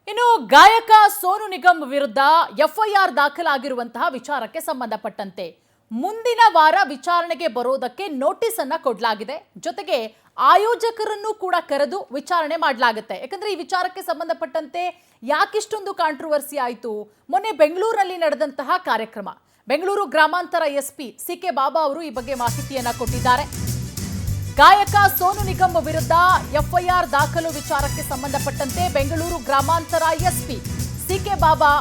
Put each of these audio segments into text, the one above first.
ಇನ್ನು ಗಾಯಕ ಸೋನು ನಿಗಮ್ ವಿರುದ್ಧ ಎಫ್ಐಆರ್ ದಾಖಲಾಗಿರುವಂತಹ ವಿಚಾರಕ್ಕೆ ಸಂಬಂಧಪಟ್ಟಂತೆ ಮುಂದಿನ ವಾರ ವಿಚಾರಣೆಗೆ ಬರೋದಕ್ಕೆ ನೋಟಿಸ್ ಅನ್ನ ಕೊಡಲಾಗಿದೆ. ಜೊತೆಗೆ ಆಯೋಜಕರನ್ನು ಕೂಡ ಕರೆದು ವಿಚಾರಣೆ ಮಾಡಲಾಗುತ್ತೆ. ಯಾಕಂದ್ರೆ ಈ ವಿಚಾರಕ್ಕೆ ಸಂಬಂಧಪಟ್ಟಂತೆ ಯಾಕಿಷ್ಟೊಂದು ಕಾಂಟ್ರವರ್ಸಿ ಆಯಿತು? ಮೊನ್ನೆ ಬೆಂಗಳೂರಿನಲ್ಲಿ ನಡೆದಂತಹ ಕಾರ್ಯಕ್ರಮ, ಬೆಂಗಳೂರು ಗ್ರಾಮಾಂತರ ಎಸ್ಪಿ ಸಿಕೆ ಬಾಬಾ ಅವರು ಈ ಬಗ್ಗೆ ಮಾಹಿತಿಯನ್ನ ಕೊಟ್ಟಿದ್ದಾರೆ. ಗಾಯಕ ಸೋನು ನಿಗಮ್ ವಿರುದ್ಧ ಎಫ್ಐಆರ್ ದಾಖಲು ವಿಚಾರಕ್ಕೆ ಸಂಬಂಧಪಟ್ಟಂತೆ ಬೆಂಗಳೂರು ಗ್ರಾಮಾಂತರ ಎಸ್ಪಿ ಸಿಕೆ ಬಾಬಾ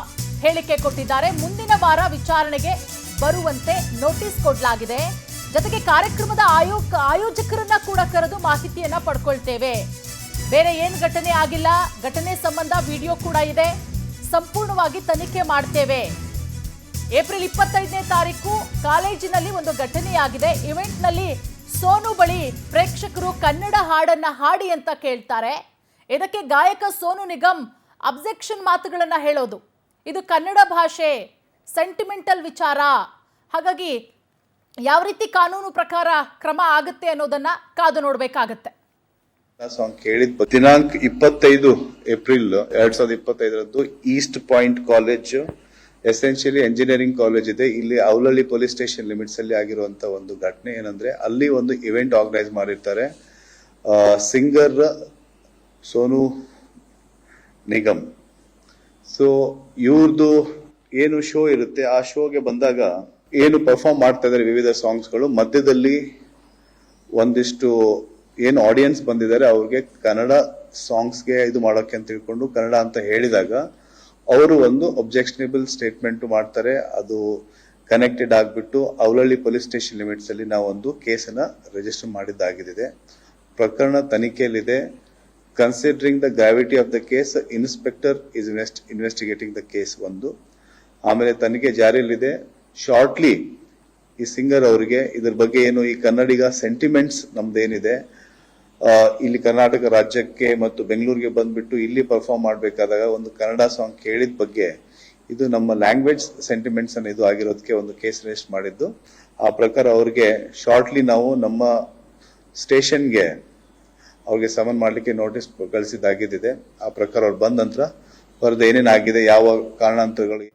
ಹೇಳಿಕೆ ಕೊಟ್ಟಿದ್ದಾರೆ. ಮುಂದಿನ ವಾರ ವಿಚಾರಣೆಗೆ ಬರುವಂತೆ ನೋಟಿಸ್ ಕೊಡಲಾಗಿದೆ. ಜೊತೆಗೆ ಕಾರ್ಯಕ್ರಮದ ಆಯೋಜಕರನ್ನ ಕೂಡ ಕರೆದು ಮಾಹಿತಿಯನ್ನ ಪಡ್ಕೊಳ್ತೇವೆ. ಬೇರೆ ಏನು ಘಟನೆ ಆಗಿಲ್ಲ, ಘಟನೆ ಸಂಬಂಧ ವಿಡಿಯೋ ಕೂಡ ಇದೆ, ಸಂಪೂರ್ಣವಾಗಿ ತನಿಖೆ ಮಾಡ್ತೇವೆ. ಏಪ್ರಿಲ್ 25ನೇ ತಾರೀಕು ಕಾಲೇಜಿನಲ್ಲಿ ಒಂದು ಘಟನೆಯಾಗಿದೆ. ಇವೆಂಟ್ನಲ್ಲಿ ಸೋನು ಬಳಿ ಪ್ರೇಕ್ಷಕರು ಕನ್ನಡ ಹಾಡನ್ನ ಹಾಡಿ ಅಂತ ಕೇಳ್ತಾರೆ. ಇದಕ್ಕೆ ಗಾಯಕ ಸೋನು ನಿಗಮ್ ಅಬ್ಜೆಕ್ಷನ್ ಮಾತುಗಳನ್ನ ಹೇಳೋದು, ಇದು ಕನ್ನಡ ಭಾಷೆ, ಸೆಂಟಿಮೆಂಟಲ್ ವಿಚಾರ, ಹಾಗಾಗಿ ಯಾವ ರೀತಿ ಕಾನೂನು ಪ್ರಕಾರ ಕ್ರಮ ಆಗುತ್ತೆ ಅನ್ನೋದನ್ನ ಕಾದು ನೋಡ್ಬೇಕಾಗತ್ತೆ. ಸಾಂಗ್ ಕೇಳಿದ ದಿನಾಂಕ 25 April 2025 East point college, essentially engineering college ಇದೆ, ಇಲ್ಲಿ ಔಲಳ್ಳಿ ಪೊಲೀಸ್ ಸ್ಟೇಷನ್ ಲಿಮಿಟ್ಸ್ ಅಲ್ಲಿ ಆಗಿರುವಂತ ಒಂದು ಘಟನೆ ಏನಂದ್ರೆ, ಅಲ್ಲಿ ಒಂದು ಇವೆಂಟ್ ಆರ್ಗನೈಸ್ ಮಾಡಿರ್ತಾರೆ. ಸಿಂಗರ್ ಸೋನು ನಿಗಮ್. ಸೊ ಇವ್ರದ್ದು ಏನು ಶೋ ಇರುತ್ತೆ, ಆ ಶೋಗೆ ಬಂದಾಗ ಏನು ಪರ್ಫಾರ್ಮ್ ಮಾಡ್ತಾ ಇದ್ದಾರೆ ವಿವಿಧ ಸಾಂಗ್ಸ್ಗಳು, ಮಧ್ಯದಲ್ಲಿ ಒಂದಿಷ್ಟು ಏನು ಆಡಿಯನ್ಸ್ ಬಂದಿದ್ದಾರೆ ಅವ್ರಿಗೆ ಕನ್ನಡ ಸಾಂಗ್ಸ್ಗೆ ಇದು ಮಾಡೋಕೆ ಅಂತ ತಿಳ್ಕೊಂಡು ಕನ್ನಡ ಅಂತ ಹೇಳಿದಾಗ ಅವರು ಒಂದು ಅಬ್ಜೆಕ್ಷನೇಬಲ್ ಸ್ಟೇಟ್ಮೆಂಟ್ ಮಾಡ್ತಾರೆ. ಅದು ಕನೆಕ್ಟೆಡ್ ಆಗ್ಬಿಟ್ಟು ಔಲಳ್ಳಿ ಪೊಲೀಸ್ ಸ್ಟೇಷನ್ ಲಿಮಿಟ್ಸ್ ಅಲ್ಲಿ ನಾವು ಒಂದು ಕೇಸನ್ನ ರಿಜಿಸ್ಟರ್ ಮಾಡಿದ್ದಾಗಿದೆ. ಪ್ರಕರಣ ತನಿಖೆಯಲ್ಲಿದೆ. Considering the gravity of the case, inspector is investigating the case ಒಂದು. ಆಮೇಲೆ ತನಿಖೆ ಜಾರಿಯಲ್ಲಿದೆ. ಶಾರ್ಟ್ಲಿ ಈ ಸಿಂಗರ್ ಅವರಿಗೆ ಇದ್ರ ಬಗ್ಗೆ ಏನು ಈ ಕನ್ನಡಿಗ ಸೆಂಟಿಮೆಂಟ್ಸ್ ನಮ್ದೇನಿದೆ, ಇಲ್ಲಿ ಕರ್ನಾಟಕ ರಾಜ್ಯಕ್ಕೆ ಮತ್ತು ಬೆಂಗಳೂರಿಗೆ ಬಂದ್ಬಿಟ್ಟು ಇಲ್ಲಿ ಪರ್ಫಾರ್ಮ್ ಮಾಡ್ಬೇಕಾದಾಗ ಒಂದು ಕನ್ನಡ ಸಾಂಗ್ ಕೇಳಿದ ಬಗ್ಗೆ, ಇದು ನಮ್ಮ ಲ್ಯಾಂಗ್ವೇಜ್ ಸೆಂಟಿಮೆಂಟ್ಸ್ ಅನ್ನು ಇದು ಆಗಿರೋದಕ್ಕೆ ಒಂದು ಕೇಸ್ ರಿಜಿಸ್ಟರ್ ಮಾಡಿದ್ದು. ಆ ಪ್ರಕಾರ ಅವ್ರಿಗೆ ಶಾರ್ಟ್ಲಿ ನಾವು ನಮ್ಮ ಸ್ಟೇಷನ್ಗೆ ಅವ್ರಿಗೆ ಸಮನ್ ಮಾಡ್ಲಿಕ್ಕೆ ನೋಟಿಸ್ ಕಳಿಸಿದ್ದಾಗಿದೆ. ಆ ಪ್ರಕಾರ ಅವ್ರು ಬಂದ ನಂತರ ಅವ್ರದ್ದು ಏನೇನಾಗಿದೆ, ಯಾವ ಕಾರಣಾಂತರಗಳು